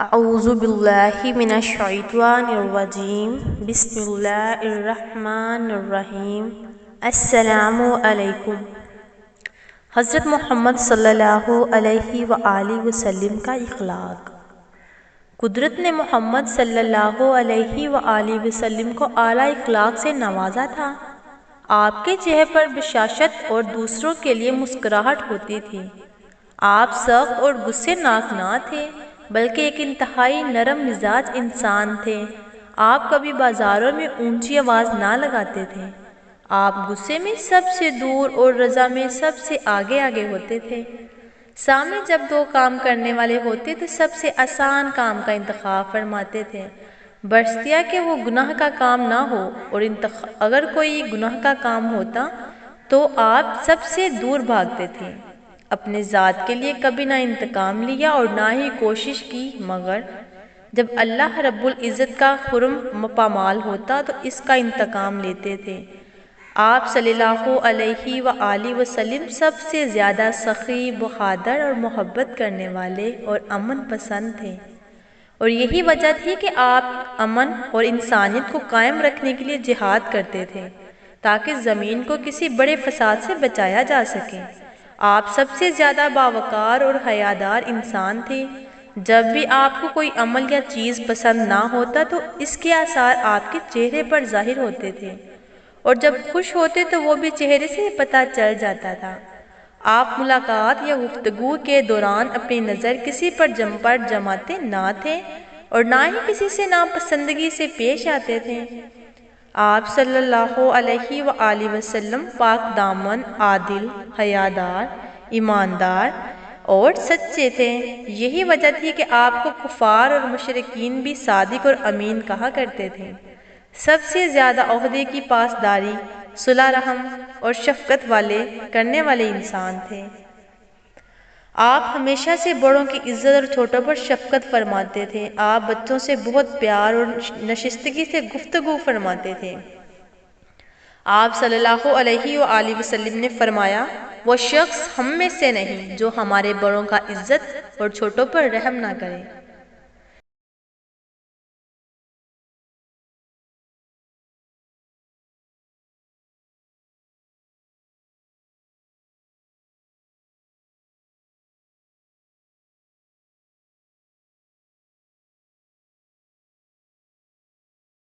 اعوذ باللہ من الشیطان الرجیم بسم اللہ الرحمن الرحیم السلام علیکم۔ حضرت محمد صلی اللہ علیہ وآلہ وسلم کا اخلاق۔ قدرت نے محمد صلی اللہ علیہ وآلہ وسلم کو اعلیٰ اخلاق سے نوازا تھا۔ آپ کے چہرے پر بشاشت اور دوسروں کے لیے مسکراہٹ ہوتی تھی۔ آپ سخت اور غصے ناک نہ تھے بلکہ ایک انتہائی نرم مزاج انسان تھے۔ آپ کبھی بازاروں میں اونچی آواز نہ لگاتے تھے۔ آپ غصے میں سب سے دور اور رضا میں سب سے آگے ہوتے تھے۔ سامنے جب دو کام کرنے والے ہوتے تو سب سے آسان کام کا انتخاب فرماتے تھے، برسطیہ کہ وہ گناہ کا کام نہ ہو، اور اگر کوئی گناہ کا کام ہوتا تو آپ سب سے دور بھاگتے تھے۔ اپنے ذات کے لیے کبھی نہ انتقام لیا اور نہ ہی کوشش کی، مگر جب اللہ رب العزت کا حکم پامال ہوتا تو اس کا انتقام لیتے تھے۔ آپ صلی اللہ علیہ وآلہ وسلم سب سے زیادہ سخی، بہادر اور محبت کرنے والے اور امن پسند تھے، اور یہی وجہ تھی کہ آپ امن اور انسانیت کو قائم رکھنے کے لیے جہاد کرتے تھے تاکہ زمین کو کسی بڑے فساد سے بچایا جا سکے۔ آپ سب سے زیادہ باوقار اور حیادار انسان تھے۔ جب بھی آپ کو کوئی عمل یا چیز پسند نہ ہوتا تو اس کے آثار آپ کے چہرے پر ظاہر ہوتے تھے، اور جب خوش ہوتے تو وہ بھی چہرے سے پتہ چل جاتا تھا۔ آپ ملاقات یا گفتگو کے دوران اپنی نظر کسی پر جماتے نہ تھے اور نہ ہی کسی سے ناپسندگی سے پیش آتے تھے۔ آپ صلی اللہ علیہ وآلہ وسلم پاک دامن، عادل، حیادار، ایماندار اور سچے تھے۔ یہی وجہ تھی کہ آپ کو کفار اور مشرکین بھی صادق اور امین کہا کرتے تھے۔ سب سے زیادہ عہدے کی پاسداری، صلہ رحم اور شفقت کرنے والے انسان تھے۔ آپ ہمیشہ سے بڑوں کی عزت اور چھوٹوں پر شفقت فرماتے تھے۔ آپ بچوں سے بہت پیار اور نشستگی سے گفتگو فرماتے تھے۔ آپ صلی اللہ علیہ وآلہ وسلم نے فرمایا، وہ شخص ہم میں سے نہیں جو ہمارے بڑوں کا عزت اور چھوٹوں پر رحم نہ کرے۔